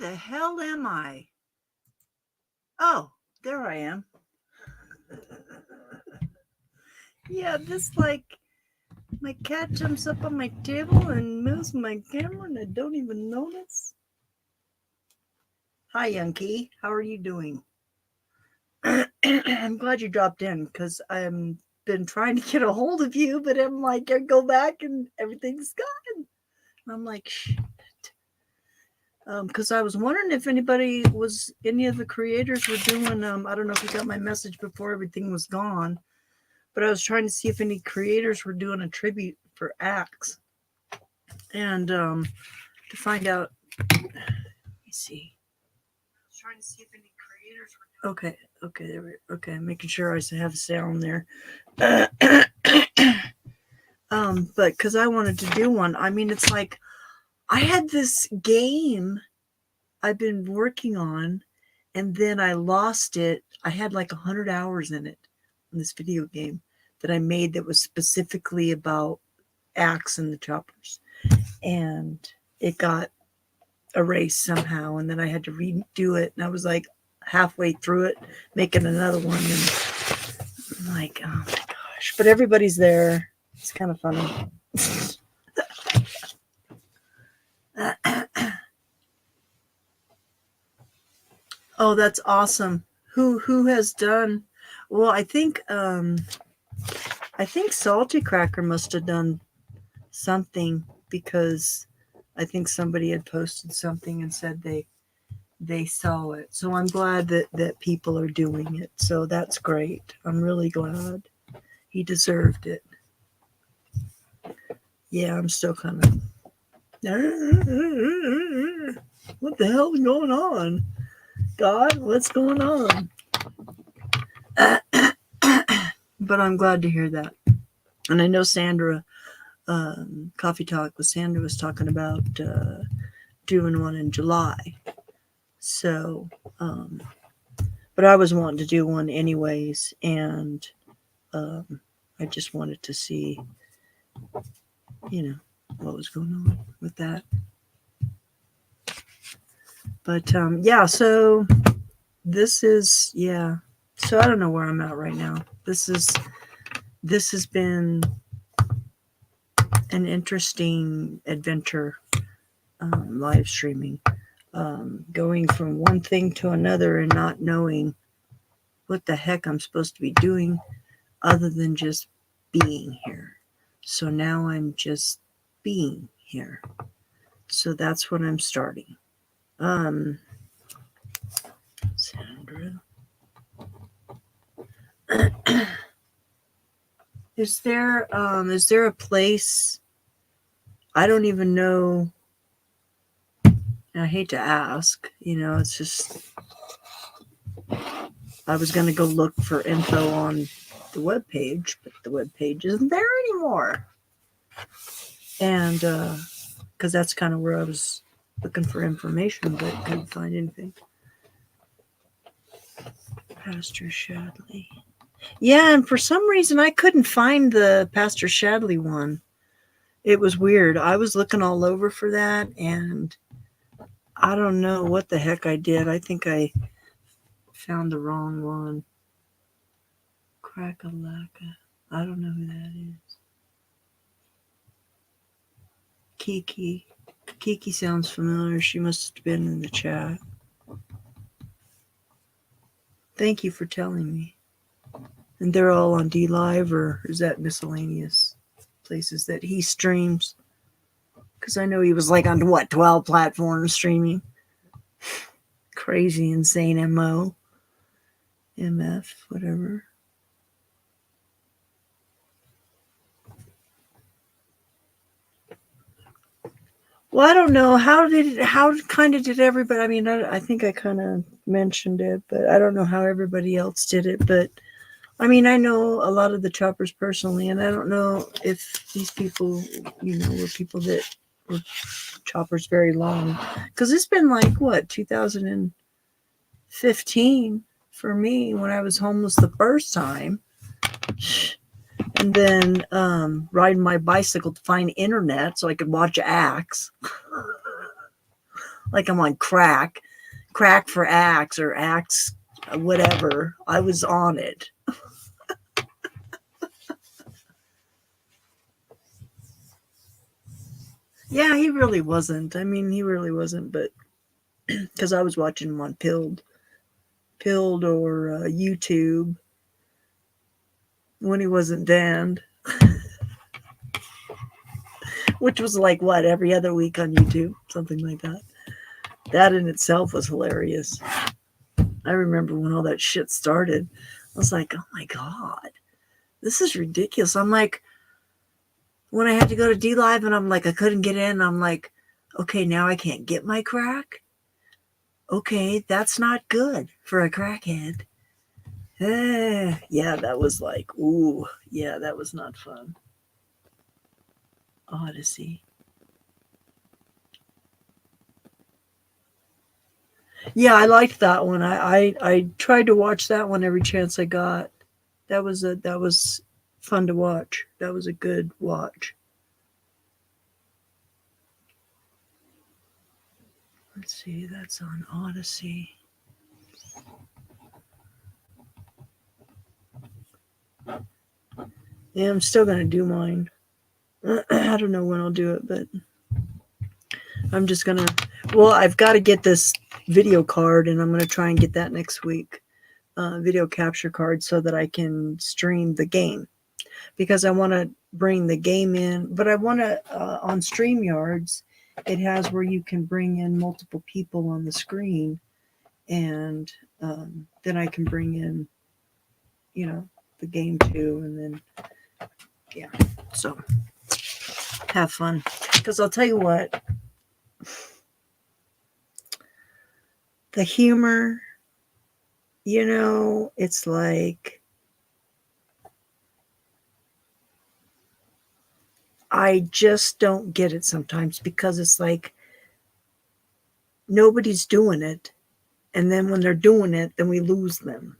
the hell am I? Oh, there I am. Yeah, this like my cat jumps up on my table and moves my camera and I don't even notice. Hi, Yunky. How are you doing? I'm glad you dropped in because I'm been trying to get a hold of you, but I'm like, I go back and everything's gone. And I'm like, shit. Because I was wondering if any of the creators were doing. I don't know if you got my message before everything was gone, but I was trying to see if any creators were doing a tribute for Axe, and to find out. Let me see. I was trying to see if any creators were. Okay, there we. Okay, making sure I have sound there. But because I wanted to do one, I mean, it's like I had this game I've been working on, and then I lost it. I had like 100 hours in it, in this video game that I made that was specifically about Axe and the Choppers, and it got erased somehow, and then I had to redo it, and I was like halfway through it, making another one, and I'm like, oh my gosh! But everybody's there. It's kind of funny. Oh, that's awesome. Who has done? Well, I think Salty Cracker must have done something because I think somebody had posted something and said they saw it. So I'm glad that people are doing it. So that's great. I'm really glad. He deserved it. Yeah, I'm still kind of. What the hell is going on? God, what's going on? But I'm glad to hear that. And I know Sandra, Coffee Talk with Sandra was talking about doing one in July. So, but I was wanting to do one anyways, and I just wanted to see, what was going on with that. But yeah, so this is So I don't know where I'm at right now. This has been an interesting adventure, live streaming, going from one thing to another and not knowing what the heck I'm supposed to be doing other than just being here. So now I'm just being here. So that's what I'm starting. Sandra. Is there a place, I don't even know, I hate to ask, it's just I was going to go look for info on the webpage, but the webpage isn't there anymore. And because that's kind of where I was looking for information, but couldn't find anything. Pastor Shadley. Yeah, and for some reason I couldn't find the Pastor Shadley one. It was weird. I was looking all over for that, and I don't know what the heck I did. I think I found the wrong one. Crack-a-lacka. I don't know who that is. Kiki. Kiki sounds familiar. She must have been in the chat. Thank you for telling me. And they're all on D Live, or is that miscellaneous places that he streams? Because I know he was like on 12 platforms streaming. Crazy, insane MO. MF, whatever. Well, I don't know. How kind of did everybody, I mean, I think I kind of mentioned it, but I don't know how everybody else did it. But I mean, I know a lot of the Choppers personally, and I don't know if these people, were people that were Choppers very long. Because it's been like, what, 2015 for me when I was homeless the first time. And then riding my bicycle to find internet so I could watch Axe. like I'm on crack for Axe or Axe, whatever. I was on it. Yeah, he really wasn't. I mean, he really wasn't, but because I was watching him on Pilled or YouTube when he wasn't banned, which was like what, every other week on YouTube, something like that. That in itself was hilarious. I remember when all that shit started. I was like, oh my God, this is ridiculous. I'm like, when I had to go to D Live and I'm like, I couldn't get in, I'm like, okay, now I can't get my crack. Okay, that's not good for a crackhead. Yeah, that was like, ooh, yeah, that was not fun. Odyssey. Yeah, I liked that one. I tried to watch that one every chance I got. That was fun to watch. That was a good watch. Let's see, that's on Odyssey. Yeah, I'm still gonna do mine. I don't know when I'll do it, but I'm just gonna. Well, I've got to get this video card, and I'm gonna try and get that next week. Video capture card so that I can stream the game, because I want to bring the game in, but I want to on StreamYards. It has where you can bring in multiple people on the screen, and then I can bring in, the game too, and then yeah. So have fun, because I'll tell you what, the humor, it's like I just don't get it sometimes, because it's like nobody's doing it, and then when they're doing it, then we lose them.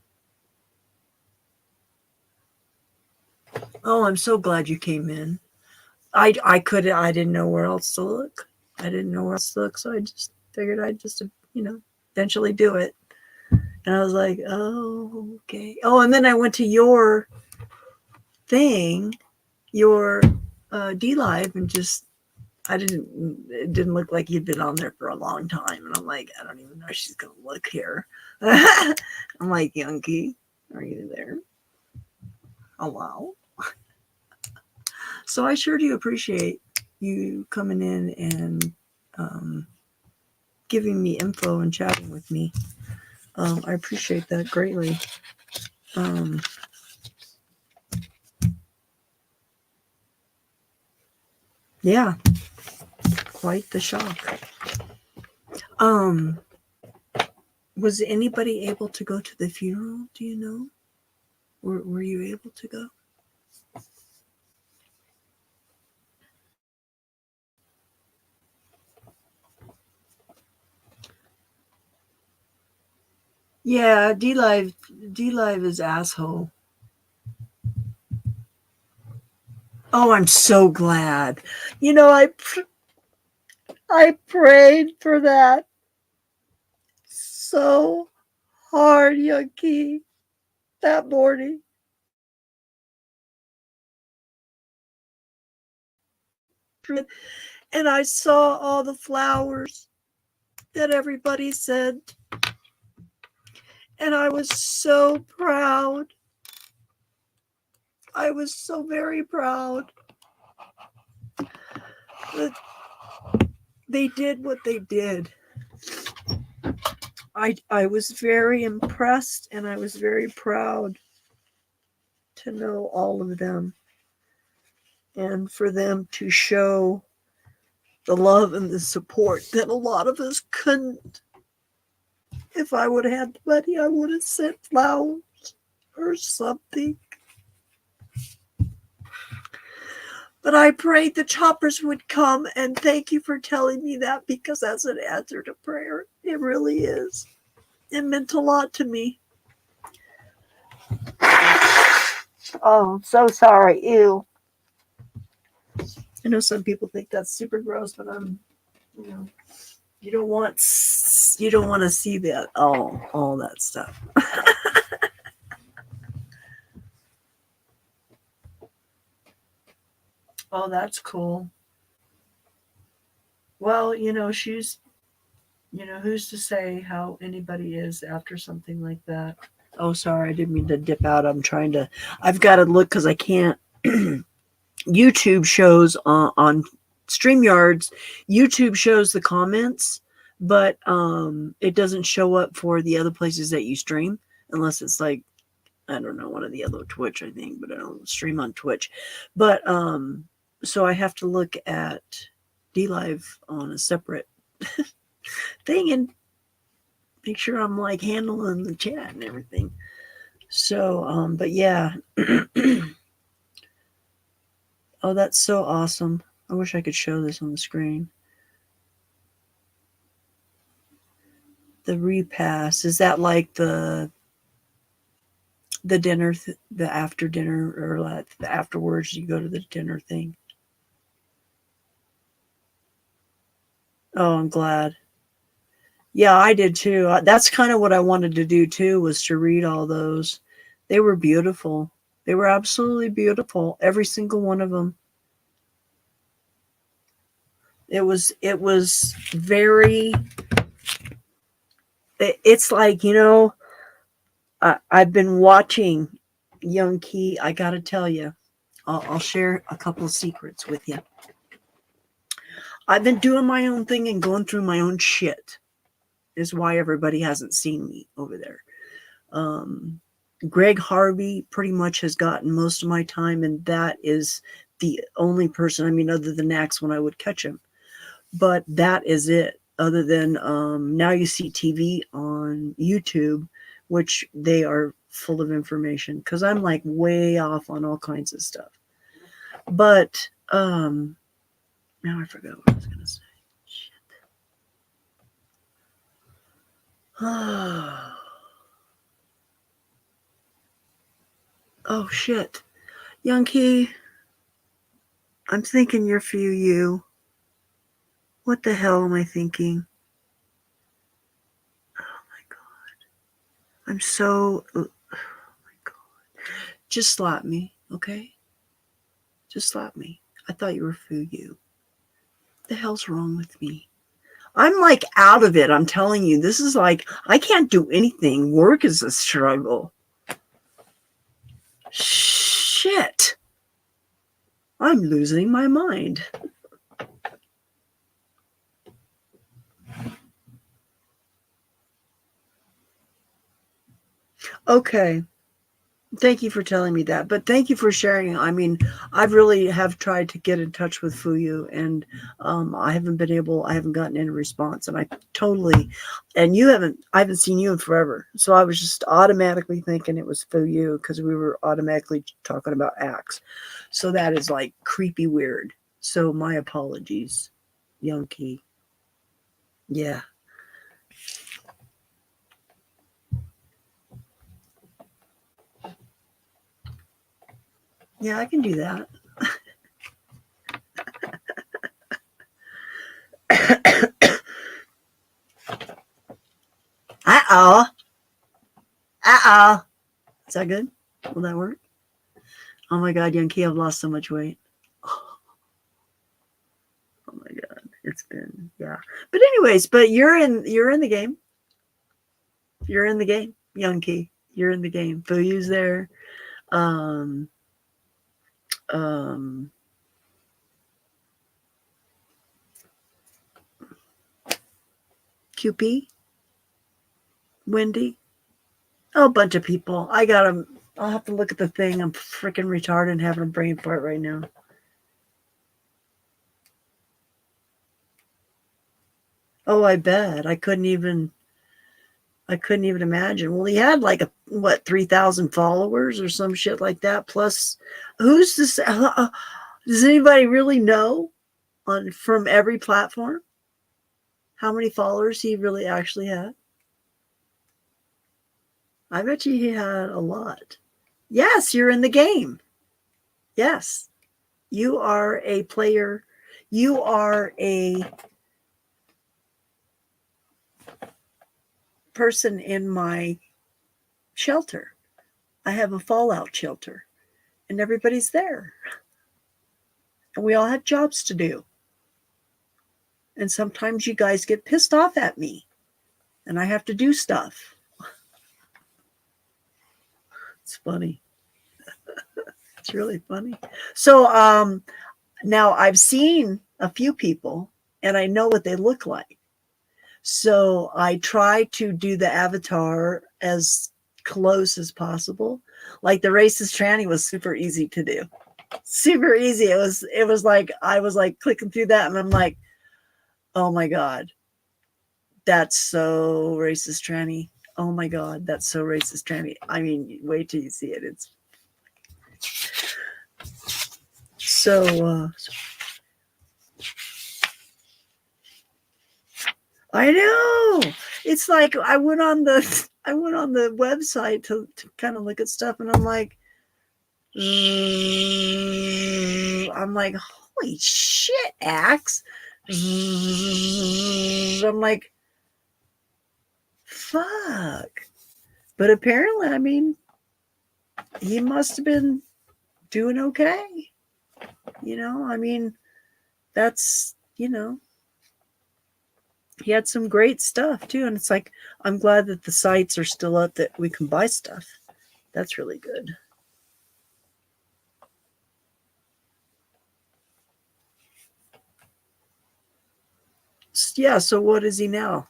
Oh, I'm so glad you came in. I didn't know where else to look. I didn't know where else to look, so I just figured I'd just, eventually do it. And I was like, oh, okay. Oh, and then I went to your thing, your D Live, and just, it didn't look like you'd been on there for a long time. And I'm like, I don't even know if she's going to look here. I'm like, Yunky, are you there? Hello? So I sure do appreciate you coming in and giving me info and chatting with me. I appreciate that greatly. Yeah, quite the shock. Was anybody able to go to the funeral? Do you know? Were you able to go? Yeah, D Live is asshole. Oh, I'm so glad. I prayed for that so hard, Yucky, that morning. And I saw all the flowers that everybody sent. And I was so proud. I was so very proud that they did what they did. I was very impressed, and I was very proud to know all of them, and for them to show the love and the support that a lot of us couldn't. If I would have had the money, I would have sent flowers or something. But I prayed the choppers would come, and thank you for telling me that, because that's an answer to prayer. It really is. It meant a lot to me. Oh, I'm so sorry. Ew. I know some people think that's super gross, but I'm, You don't want to see that all that stuff. Oh, that's cool. Well, who's to say how anybody is after something like that? Oh, sorry, I didn't mean to dip out. I've got to look because I can't. YouTube shows on StreamYards, YouTube shows the comments, but it doesn't show up for the other places that you stream unless it's like, I don't know, one of the other Twitch, I think, but I don't stream on Twitch. But so I have to look at DLive on a separate thing and make sure I'm like handling the chat and everything. So, but yeah. Oh, that's so awesome. I wish I could show this on the screen. The repast, is that like the dinner, the after dinner, or like the afterwards you go to the dinner thing? Oh, I'm glad. Yeah, I did too. That's kind of what I wanted to do too, was to read all those. They were beautiful. They were absolutely beautiful. Every single one of them. It was very, it's like, I've been watching Young Key. I got to tell you, I'll share a couple of secrets with you. I've been doing my own thing and going through my own shit, is why everybody hasn't seen me over there. Greg Harvey pretty much has gotten most of my time, and that is the only person, I mean, other than Axe when I would catch him. But that is it. Other than Now You See TV on YouTube, which they are full of information, because I'm like way off on all kinds of stuff. But now I forgot what I was going to say. Shit. Oh, shit. Young Key, I'm thinking you're for you. What the hell am I thinking? Oh, my God. I'm so... Oh, my God. Just slap me, okay? Just slap me. I thought you were you. What the hell's wrong with me? I'm like out of it. I'm telling you, this is like, I can't do anything. Work is a struggle. Shit. I'm losing my mind. Okay. Thank you for telling me that, but thank you for sharing. I mean, I really have tried to get in touch with Fuyu, and I haven't gotten any response, and I haven't seen you in forever. So I was just automatically thinking it was Fuyu because we were automatically talking about Axe. So that is like creepy weird. So my apologies, Young Key. Yeah. Yeah, I can do that. Uh-oh. Uh-oh. Is that good? Will that work? Oh my God, Young Key, I've lost so much weight. Oh my God. It's been, yeah. But anyways, you're in the game. You're in the game, Young Key. You're in the game. Fuyu's there. Um um QP, Wendy. Oh, a bunch of people. I'll have to look at the thing. I'm freaking retarded and having a brain fart right now. Oh, I bet. I couldn't even imagine. Well, he had like 3,000 followers or some shit like that. Plus, who's this? Does anybody really know from every platform how many followers he really actually had? I bet you he had a lot. Yes, you're in the game. Yes, you are a player. You are a person in my shelter. I have a fallout shelter, and everybody's there. And we all have jobs to do. And sometimes you guys get pissed off at me, and I have to do stuff. It's funny. It's really funny. So now I've seen a few people, and I know what they look like. So I try to do the avatar as close as possible. Like the racist tranny was super easy to do. Super easy. It was like I was like clicking through that, and I'm like, oh my God, that's so racist tranny. Oh my God, that's so racist tranny. I mean, wait till you see it. It's so I know. It's like I went on the website to kind of look at stuff, and I'm like, holy shit, Axe. I'm like, fuck. But apparently, I mean, he must have been doing okay. You know, I mean, that's, you know, he had some great stuff too. And it's like, I'm glad that the sites are still up that we can buy stuff. That's really good. Yeah, so what is he now?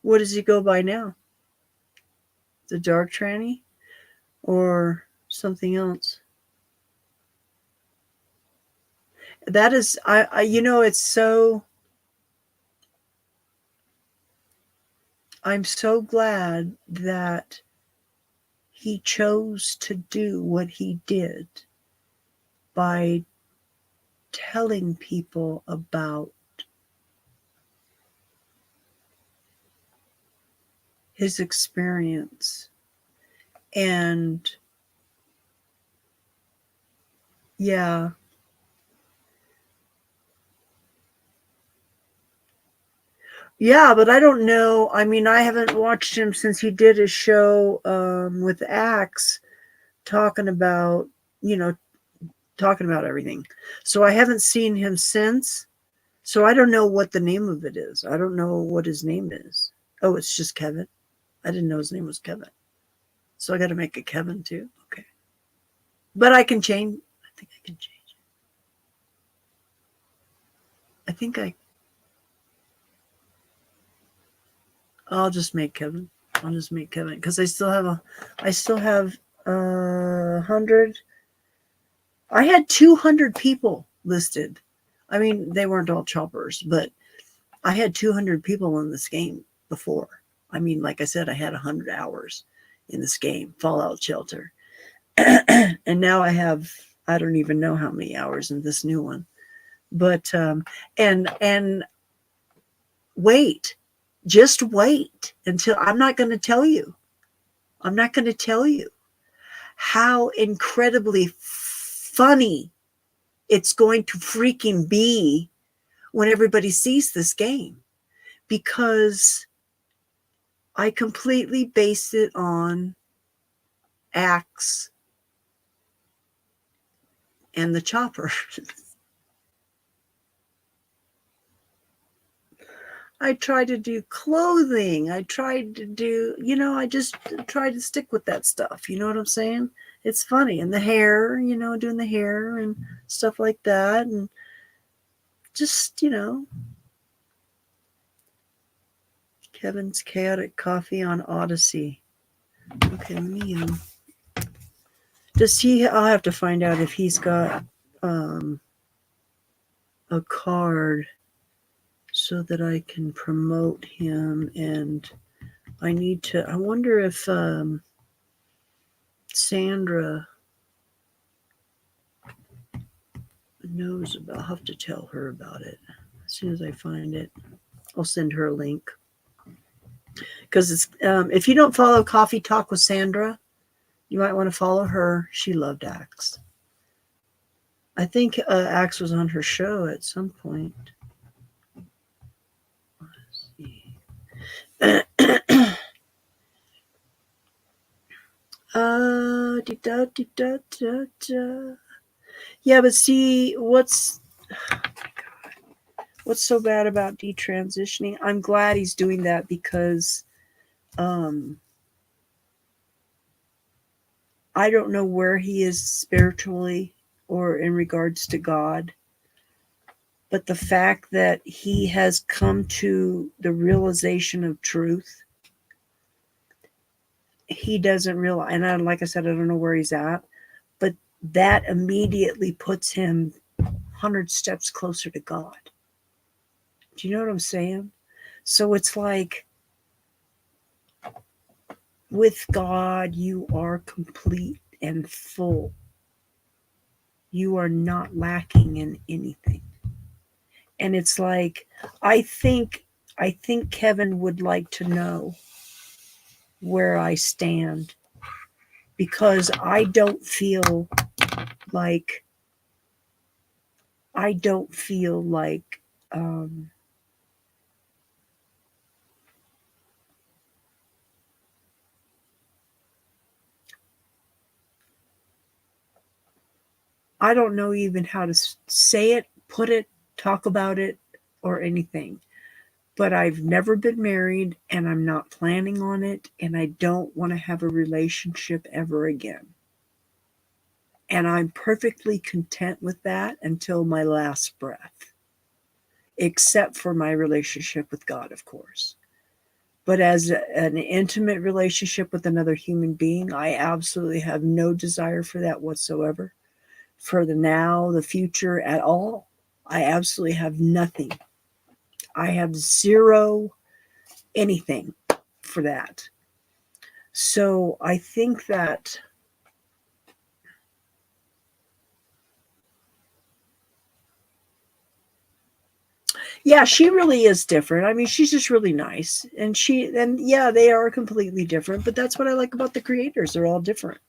What does he go by now? The dark tranny or something else? That is, I you know, it's so, I'm so glad that he chose to do what he did by telling people about his experience. And yeah, yeah, but I don't know. I mean, I haven't watched him since he did his show with Axe talking about, you know, talking about everything. So I haven't seen him since. So I don't know what the name of it is. I don't know what his name is. Oh, it's just Kevin. I didn't know his name was Kevin. So I got to make it Kevin too. Okay. But I can change. I think I can change it. I think I'll just make Kevin. I'll just make Kevin because I still have 100. I had 200 people listed. I mean, they weren't all choppers, but I had 200 people in this game before. I mean, like I said, I had 100 hours in this game, Fallout Shelter. And now I have, I don't even know how many hours in this new one. But and wait, just wait until, I'm not going to tell you. I'm not going to tell you how incredibly funny it's going to freaking be when everybody sees this game, because I completely based it on Axe and the chopper. I tried to do clothing. I tried to do, you know, I just tried to stick with that stuff. You know what I'm saying? It's funny. And the hair, you know, doing the hair and stuff like that. And just, you know, Kevin's Chaotic Coffee on Odyssey. Okay, let me, does he, I'll have to find out if he's got a card so that I can promote him. And I need to, I wonder if Sandra knows about, I'll have to tell her about it. As soon as I find it, I'll send her a link. Because it's, if you don't follow Coffee Talk with Sandra, you might want to follow her. She loved Axe. I think Axe was on her show at some point. Yeah, but see, what's so bad about detransitioning? I'm glad he's doing that because I don't know where he is spiritually or in regards to God. But the fact that he has come to the realization of truth, he doesn't realize, and like I said, I don't know where he's at, but that immediately puts him 100 steps closer to God. Do you know what I'm saying? So it's like, with God, you are complete and full. You are not lacking in anything. And it's like, I think Kevin would like to know where I stand, because I don't feel like I don't feel like I don't know even how to say it, put it, talk about it, or anything. But I've never been married, and I'm not planning on it, and I don't want to have a relationship ever again. And I'm perfectly content with that until my last breath, except for my relationship with God, of course. But as an intimate relationship with another human being, I absolutely have no desire for that whatsoever. For the now, the future, at all, I absolutely have nothing. I have zero anything for that. So I think that, yeah, she really is different. I mean, she's just really nice. And yeah, they are completely different, but that's what I like about the creators. They're all different.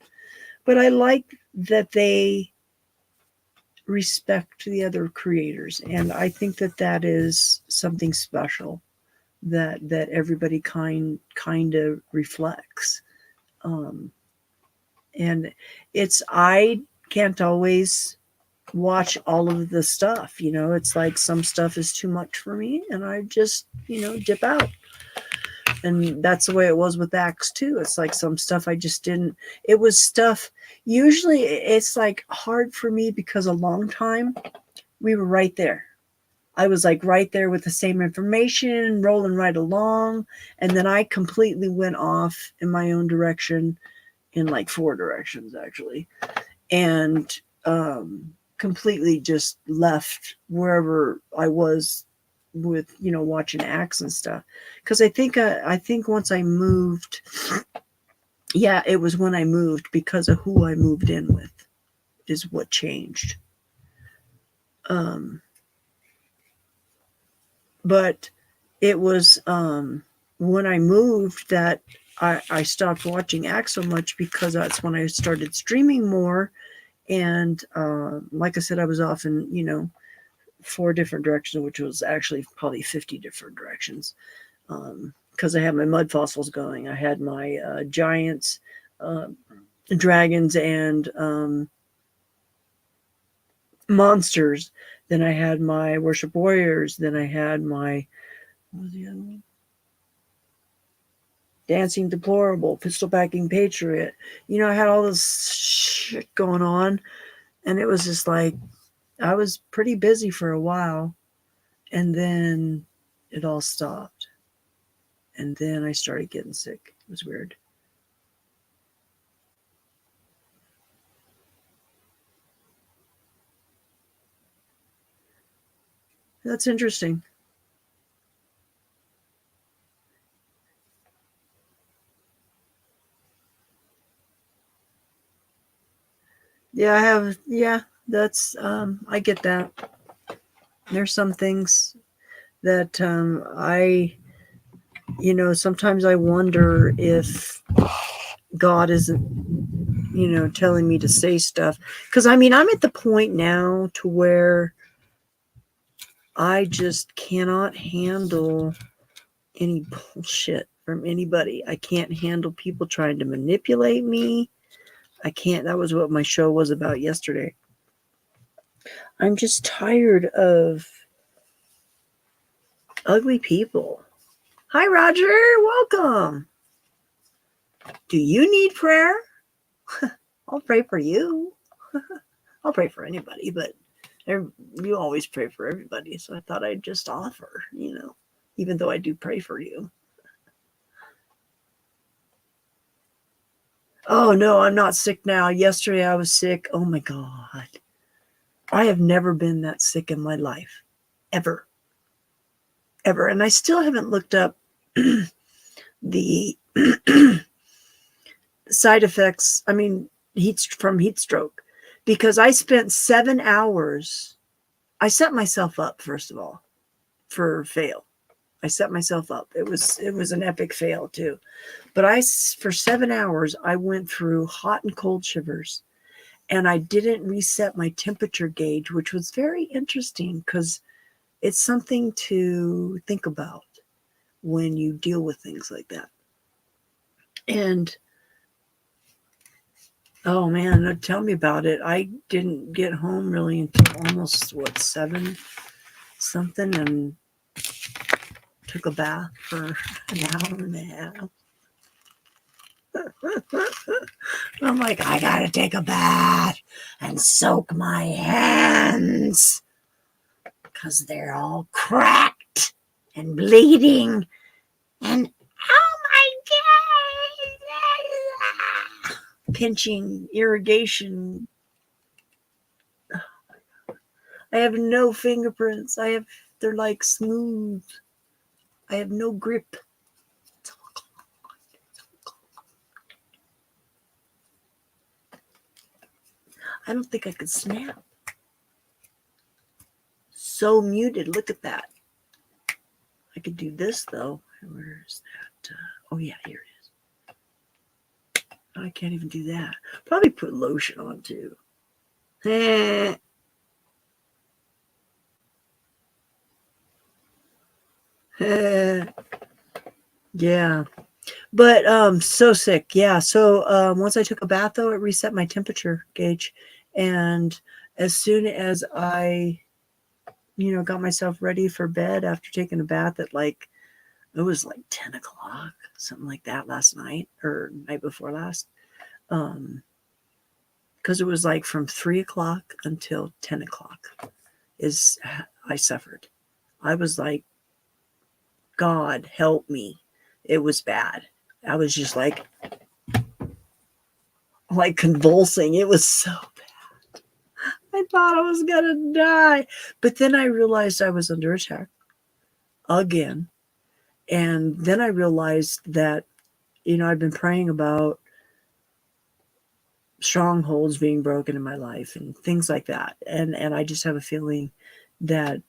But I like that they respect the other creators, and I think that that is something special that everybody kind of reflects. And I can't always watch all of the stuff. It's like some stuff is too much for me, and I just dip out. And that's the way it was with Acts too. It's like some stuff I just didn't. It was stuff. Usually, it's like hard for me because a long time we were right there. I was like right there with the same information, rolling right along. And then I completely went off in my own direction, in like 4 directions, actually. And completely just left wherever I was with, watching Acts and stuff. Because I think once I moved, yeah, it was when I moved, because of who I moved in with is what changed. But it was when I moved that I stopped watching Acts so much, because that's when I started streaming more. And like I said, I was off in 4 different directions, which was actually probably 50 different directions, because I had my mud fossils going. I had my giants, dragons, and monsters. Then I had my worship warriors. Then I had my, what was the other one? Dancing Deplorable, Pistol Packing Patriot. I had all this shit going on, and it was just like, I was pretty busy for a while, and then it all stopped. And then I started getting sick. It was weird. That's interesting. Yeah, I have. Yeah, that's. I get that. There's some things that sometimes I wonder if God isn't, telling me to say stuff. Because I'm at the point now to where I just cannot handle any bullshit from anybody. I can't handle people trying to manipulate me. I can't. That was what my show was about yesterday. I'm just tired of ugly people. Hi, Roger. Welcome. Do you need prayer? I'll pray for you. I'll pray for anybody, but you always pray for everybody. So I thought I'd just offer, even though I do pray for you. Oh, no, I'm not sick now. Yesterday I was sick. Oh, my God. I have never been that sick in my life. Ever. Ever. And I still haven't looked up the side effects. I mean, from heat stroke. Because I spent 7 hours. I set myself up, first of all, for fail. I set myself up. It was an epic fail, too. But for 7 hours, I went through hot and cold shivers. And I didn't reset my temperature gauge, which was very interesting because it's something to think about when you deal with things like that. And, oh man, tell me about it. I didn't get home really until almost, 7 something, and took a bath for an hour and a half. I'm like, I gotta take a bath and soak my hands because they're all cracked and bleeding. And oh my God, pinching, irrigation. Oh my God. I have no fingerprints. They're like smooth. I have no grip. I don't think I could snap. So muted. Look at that. I could do this though. Where is that? Oh yeah, here it is. I can't even do that. Probably put lotion on too. Yeah. But so sick. Yeah. So once I took a bath though, it reset my temperature gauge. And as soon as I got myself ready for bed after taking a bath at it was like 10 o'clock, something like that last night or night before last. Because it was like from 3 o'clock until 10 o'clock I suffered. I was like, God help me. It was bad. I was just like convulsing. It was so bad. I thought I was gonna die. But then I realized I was under attack again. And then I realized that, I've been praying about strongholds being broken in my life and things like that. And I just have a feeling that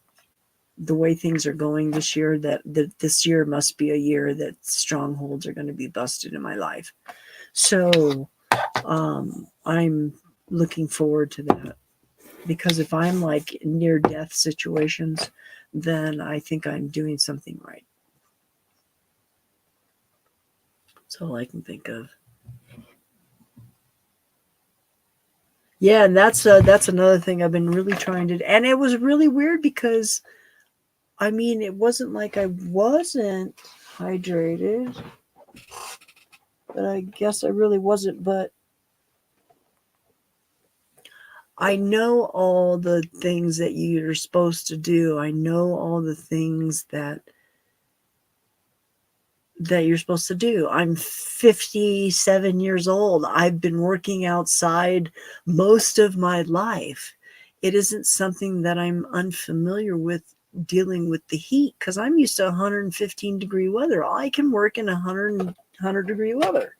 the way things are going this year, that this year must be a year that strongholds are going to be busted in my life. So I'm looking forward to that, because if I'm like near death situations, then I think I'm doing something right. That's all I can think of. Yeah, and that's another thing I've been really trying to, and it was really weird because, I mean, it wasn't like I wasn't hydrated, but I guess I really wasn't. But I know all the things that you're supposed to do. I know all the things that you're supposed to do. I'm 57 years old. I've been working outside most of my life. It isn't something that I'm unfamiliar with, dealing with the heat, because I'm used to 115 degree weather. I can work in 100 degree weather.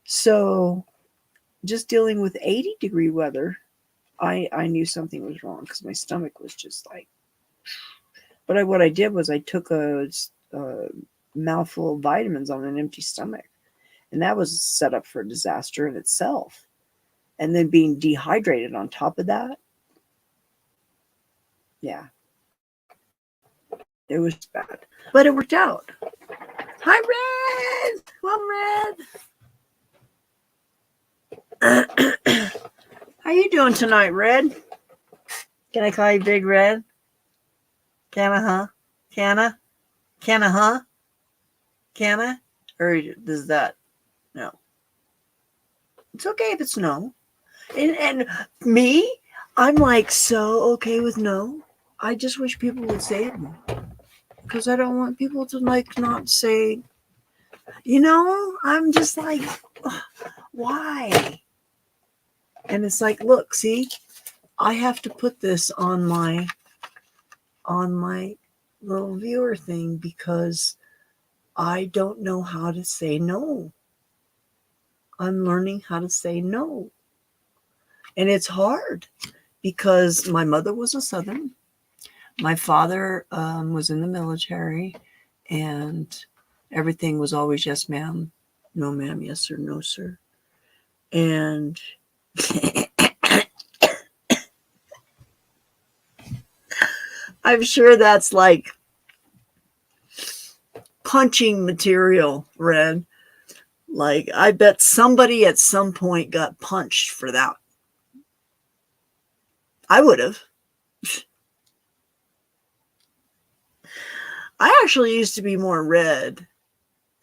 So just dealing with 80 degree weather, I knew something was wrong because my stomach was just like. But what I did was I took a mouthful of vitamins on an empty stomach, and that was set up for a disaster in itself. And then being dehydrated on top of that, yeah. It was bad, but it worked out. Hi, Red. Well, Red. How you doing tonight, Red? Can I call you Big Red? Can I, huh? Can I? Can I, huh? Can I? Or does that? No. It's okay if it's no. And me, I'm like so okay with no. I just wish people would say it more. Because I don't want people to like not say, I'm just like, why? And it's like, look, see, I have to put this on my little viewer thing because I don't know how to say no. I'm learning how to say no. And it's hard because my mother was a Southern. My father was in the military, and everything was always yes, ma'am, no, ma'am, yes, sir, no, sir. And I'm sure that's like punching material, Red. Like, I bet somebody at some point got punched for that. I would have. I actually used to be more red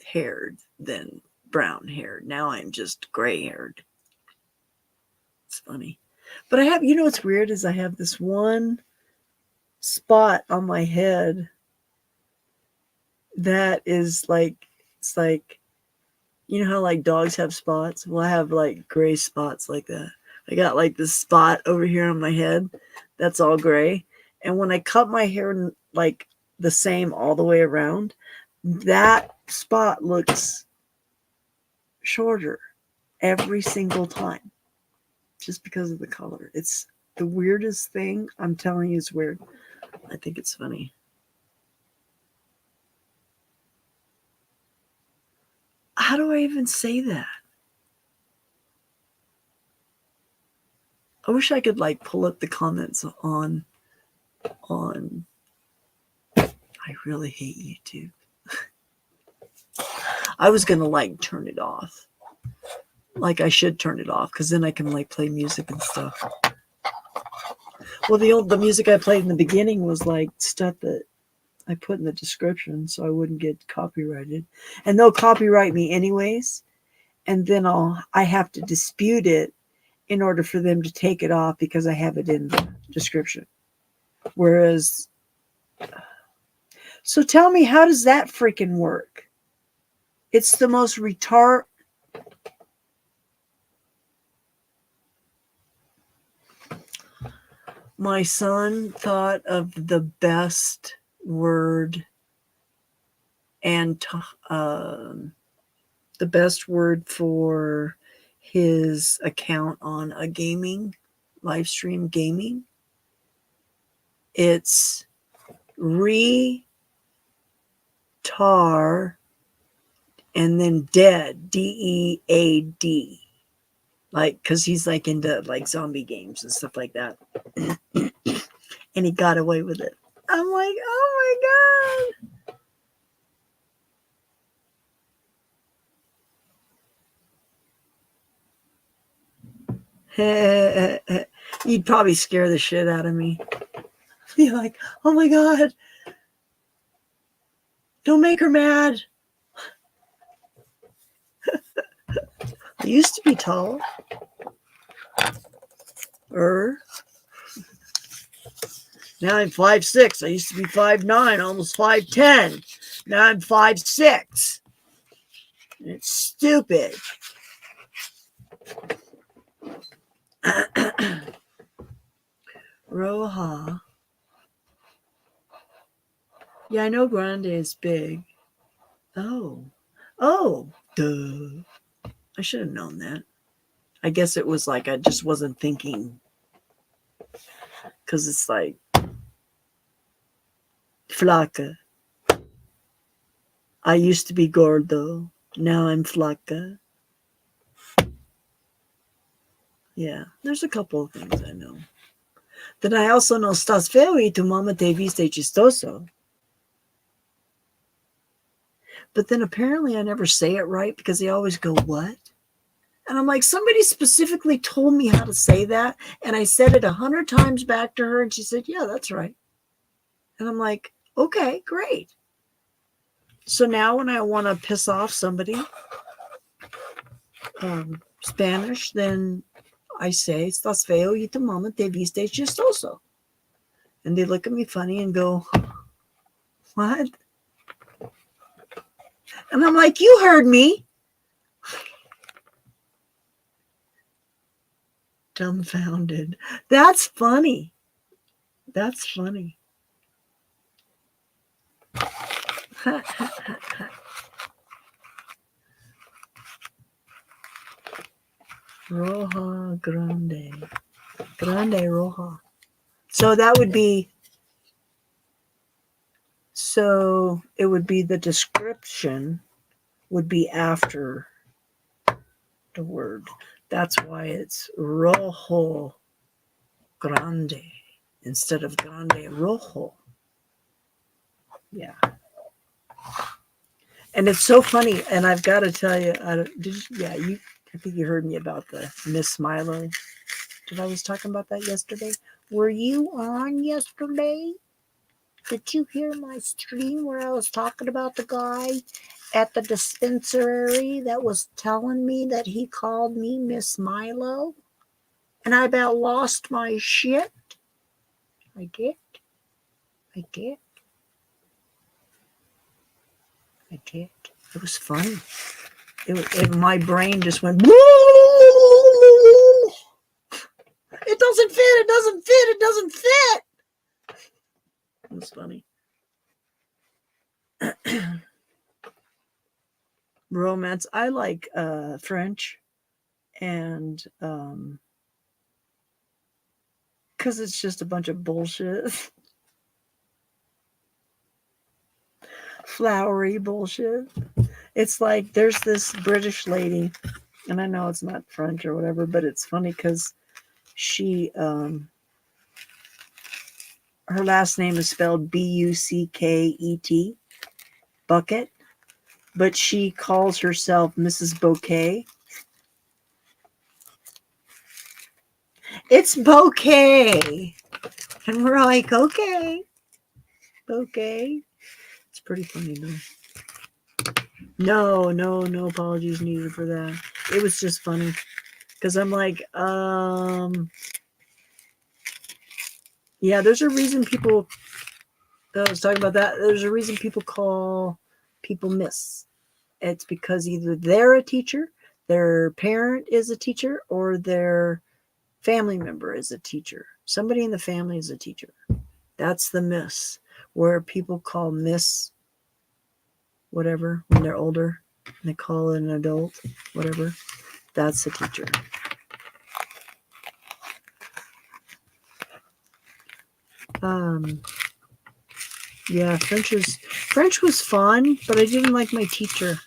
haired than brown haired. Now I'm just gray haired. It's funny. But I have, what's weird is I have this one spot on my head that is like, it's like, how like dogs have spots? Well, I have like gray spots like that. I got like this spot over here on my head that's all gray. And when I cut my hair like the same all the way around, that spot looks shorter every single time just because of the color. It's the weirdest thing. I'm telling you, it's weird. I think it's funny. How do I even say that? I wish I could like pull up the comments on I really hate YouTube. I was gonna like turn it off. Like I should turn it off because then I can like play music and stuff. Well, the music I played in the beginning was like stuff that I put in the description so I wouldn't get copyrighted. And they'll copyright me anyways. And then I have to dispute it in order for them to take it off because I have it in the description. Whereas, so tell me, how does that freaking work? It's the most retard. My son thought of the best word and the best word for his account on a gaming live stream gaming. It's retard and then dead, DEAD. Like, because he's like into like zombie games and stuff like that. And he got away with it. I'm like, oh my God. You'd probably scare the shit out of me. Be like, oh my God. Don't make her mad. I used to be tall. Now I'm 5'6". I used to be 5'9", almost 5'10". Now I'm 5'6". It's stupid. Roja. Yeah, I know Grande is big. Oh, duh. I should have known that. I guess it was like I just wasn't thinking. Because it's like flaca. I used to be gordo. Now I'm flaca. Yeah, there's a couple of things I know. Then I also know estás feo y tu mamá te viste chistoso. But then apparently I never say it right because they always go, what? And I'm like, somebody specifically told me how to say that. And I said it 100 times back to her. And she said, yeah, that's right. And I'm like, okay, great. So now when I want to piss off somebody, Spanish, then I say, estás feo y tu mamá te viste chistoso. And they look at me funny and go, what? And I'm like, you heard me. Dumbfounded. That's funny. That's funny. Roja grande. Grande roja. So that would be, so it would be the description would be after the word. That's why it's rojo grande instead of grande rojo. Yeah. And it's so funny. And I've got to tell you, I think you heard me about the Miss Milo. Did I was talking about that yesterday? Were you on yesterday? Did you hear my stream where I was talking about the guy at the dispensary that was telling me that he called me Miss Milo? And I about lost my shit. I did. It was funny. My brain just went, woo! It doesn't fit. It was funny. Romance. I like French, and because it's just a bunch of bullshit. Flowery bullshit. It's like there's this British lady, and I know it's not French or whatever, but it's funny because she her last name is spelled Bucket, Bucket, but she calls herself Mrs. Bouquet. It's bouquet. And we're like, okay, bouquet. It's pretty funny though. No apologies needed for that. It was just funny. Because I'm like, yeah, there's a reason people, I was talking about that. There's a reason people call people Miss. It's because either they're a teacher, their parent is a teacher, or their family member is a teacher. Somebody in the family is a teacher. That's the Miss. Where people call Miss whatever when they're older. They call it an adult, whatever. That's a teacher. Yeah, French was fun, but I didn't like my teacher.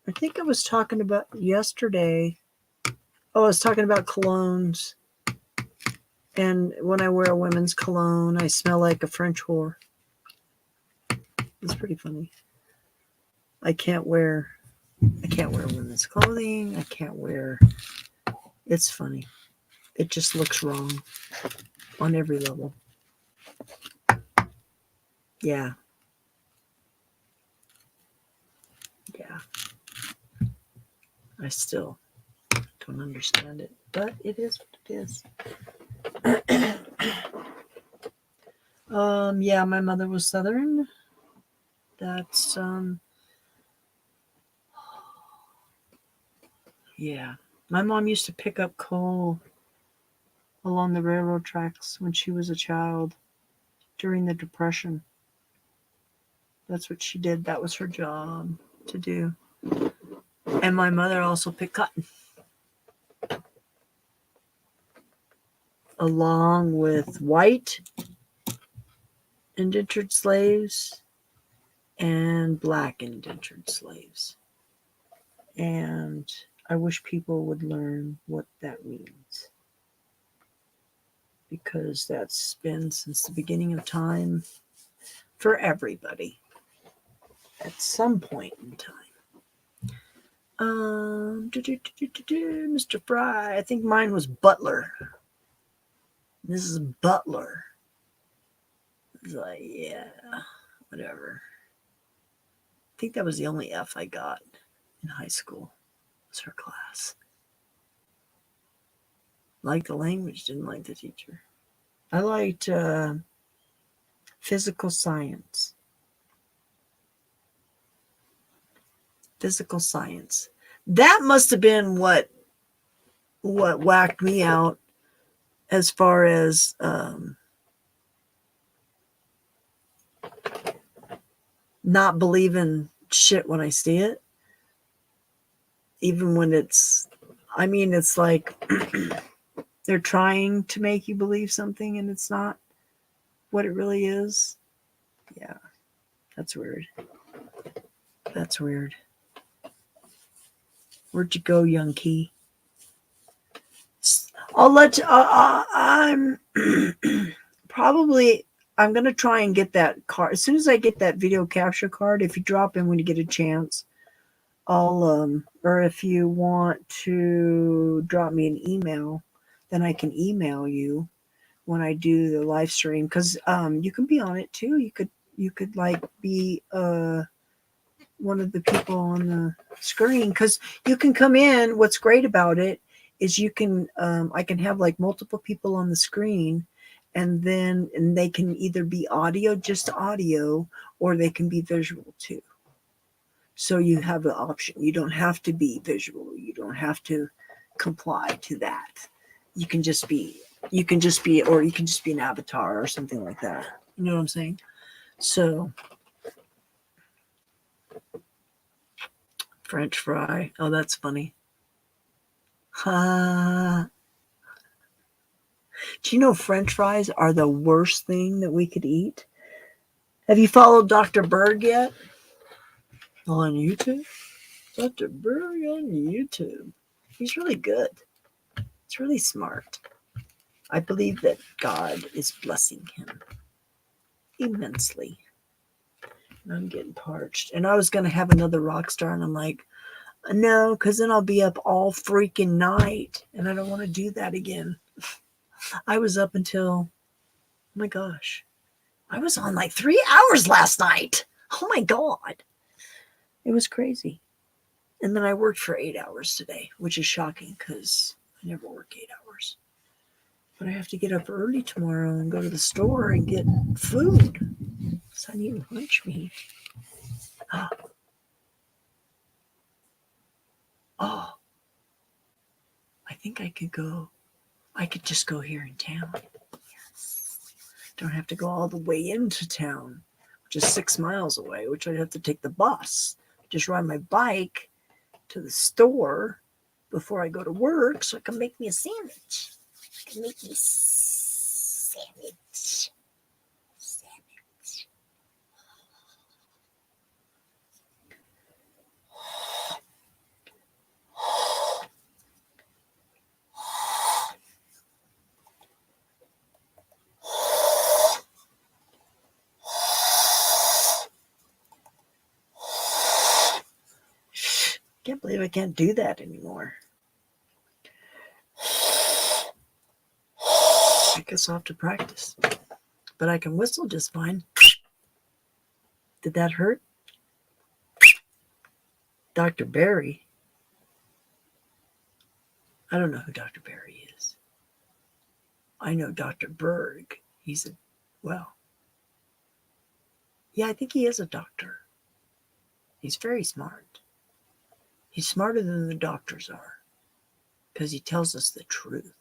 I think I was talking about yesterday. Oh, I was talking about colognes. And when I wear a women's cologne, I smell like a French whore. It's pretty funny. I can't wear women's clothing. I can't wear. It's funny. It just looks wrong on every level. Yeah. I still don't understand it, but it is what it is. Yeah, my mother was Southern. That's yeah. My mom used to pick up coal along the railroad tracks when she was a child during the Depression. That's what she did. That was her job to do. And my mother also picked cotton. Along with white indentured slaves and black indentured slaves. And I wish people would learn what that means. Because that's been since the beginning of time for everybody at some point in time. Mr. Fry, I think mine was Butler. Mrs. Butler. It's like, yeah, whatever. I think that was the only F I got in high school, was her class. Liked the language, didn't like the teacher. I liked physical science. Physical science. That must have been what whacked me out as far as not believing shit when I see it. Even when it's like they're trying to make you believe something and it's not what it really is. Yeah, that's weird. That's weird. Where'd you go, young Key? I'll let you. I'm probably. I'm gonna try and get that card as soon as I get that video capture card. If you drop in when you get a chance, I'll or if you want to drop me an email, then I can email you when I do the live stream, because you can be on it too. You could like be one of the people on the screen, because you can come in. What's great about it is you can I can have like multiple people on the screen, and they can either be audio, just audio, or they can be visual too. So you have the option. You don't have to be visual. You don't have to comply to that. You can just be, or you can just be an avatar or something like that. You know what I'm saying? So, French fry. Oh, that's funny. Do you know French fries are the worst thing that we could eat? Have you followed Dr. Berg yet? On YouTube? Dr. Berg on YouTube. He's really good. He's really smart. I believe that God is blessing him immensely. And I'm getting parched. And I was going to have another rock star, and I'm like, no, because then I'll be up all freaking night, and I don't want to do that again. I was up until, oh my gosh, I was on like 3 hours last night. Oh my God. It was crazy. And then I worked for 8 hours today, which is shocking because I never work 8 hours. But I have to get up early tomorrow and go to the store and get food. So I need lunch meat. Oh, I think I could just go here in town. Yes. Don't have to go all the way into town, which is 6 miles away, which I'd have to take the bus. Just ride my bike to the store before I go to work so I can make me a sandwich. I can make me a sandwich. Can't believe I can't do that anymore. I guess I'll have to practice. But I can whistle just fine. Did that hurt? Dr. Barry. I don't know who Dr. Barry is. I know Dr. Berg. He's yeah, I think he is a doctor. He's very smart. He's smarter than the doctors are because he tells us the truth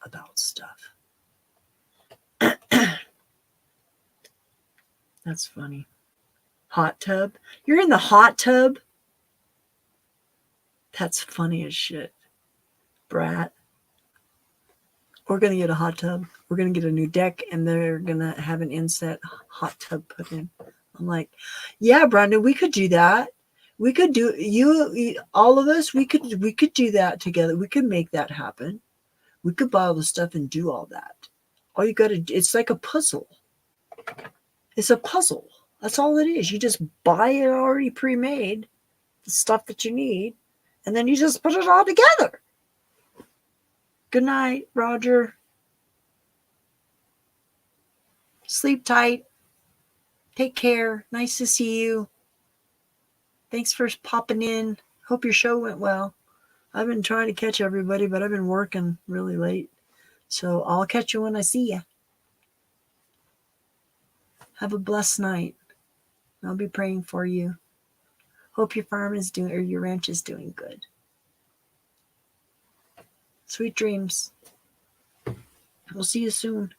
about stuff. That's funny. Hot tub? You're in the hot tub? That's funny as shit. Brat. We're going to get a hot tub. We're going to get a new deck, and they're going to have an inset hot tub put in. I'm like, yeah, Brandon, we could do that. We could do, all of us, we could do that together. We could make that happen. We could buy all the stuff and do all that. All you got to do, it's like a puzzle. It's a puzzle. That's all it is. You just buy it already pre-made, the stuff that you need, and then you just put it all together. Good night, Roger. Sleep tight. Take care. Nice to see you. Thanks for popping in. Hope your show went well. I've been trying to catch everybody, but I've been working really late. So I'll catch you when I see you. Have a blessed night. I'll be praying for you. Hope your farm is doing, or your ranch is doing good. Sweet dreams. We'll see you soon.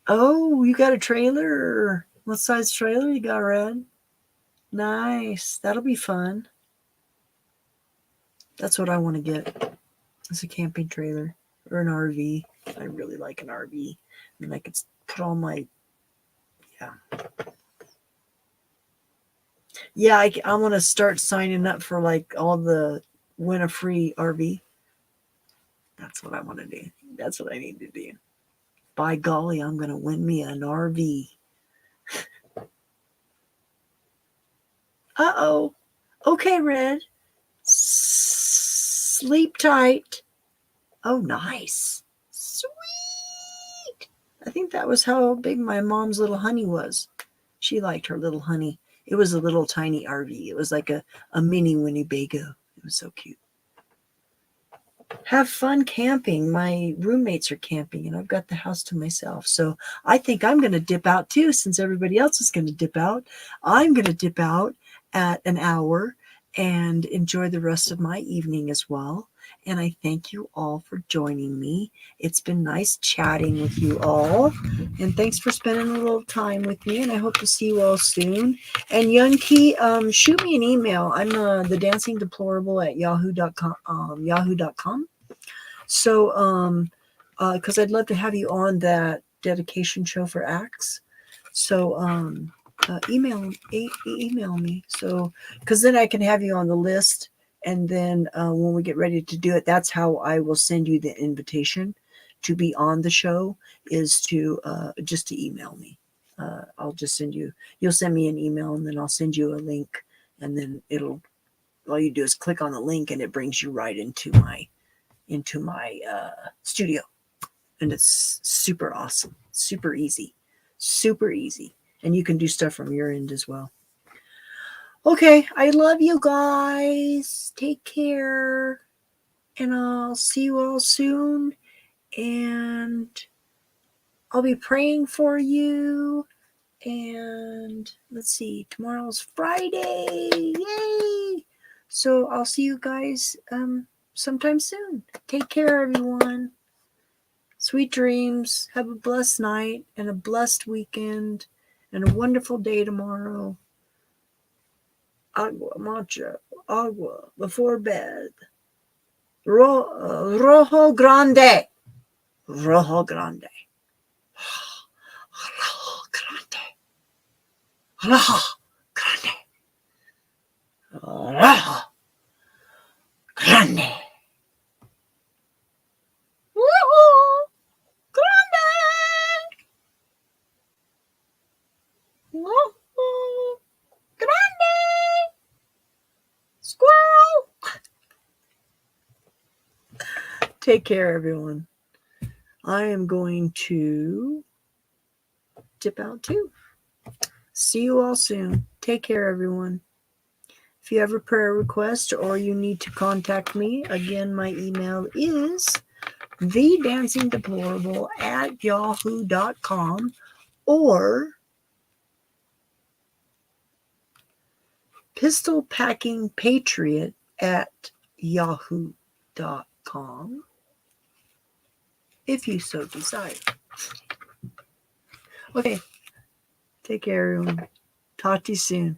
Oh, you got a trailer? What size trailer you got, Red? Nice. That'll be fun. That's what I want to get. It's a camping trailer or an RV. I really like an RV. And I could put all my, yeah, I want to start signing up for like all the win a free RV. That's what I want to do. That's what I need to do. By golly, I'm going to win me an RV. Uh-oh. Okay, Red. Sleep tight. Oh, nice. Sweet. I think that was how big my mom's little honey was. She liked her little honey. It was a little tiny RV. It was like a mini Winnebago. It was so cute. Have fun camping. My roommates are camping and I've got the house to myself. So I think I'm going to dip out too, since everybody else is going to dip out. I'm going to dip out at an hour and enjoy the rest of my evening as well. And I thank you all for joining me. It's been nice chatting with you all. And thanks for spending a little time with me. And I hope to see you all soon. And Yunki, shoot me an email. I'm the dancing deplorable at yahoo.com. So, because I'd love to have you on that dedication show for Acts. So, email me. So, because then I can have you on the list. And then when we get ready to do it, that's how I will send you the invitation to be on the show, is to just to email me. I'll just send you, you'll send me an email and then I'll send you a link, and then all you do is click on the link and it brings you right into my studio. And it's super awesome, super easy. And you can do stuff from your end as well. Okay, I love you guys. Take care. And I'll see you all soon. And I'll be praying for you. And let's see, tomorrow's Friday. Yay! So I'll see you guys sometime soon. Take care, everyone. Sweet dreams. Have a blessed night and a blessed weekend and a wonderful day tomorrow. Agua, matcha, agua before bed. Rojo grande. Rojo grande. Rojo grande. Rojo grande. Rojo grande. Rojo grande. Rojo grande. Squirrel. Take care, everyone. I am going to dip out too. See you all soon. Take care, everyone. If you have a prayer request or you need to contact me, again, my email is thedancingdeplorable@yahoo.com or pistolpackingpatriot@yahoo.com if you so desire. Okay. Take care, everyone. Talk to you soon.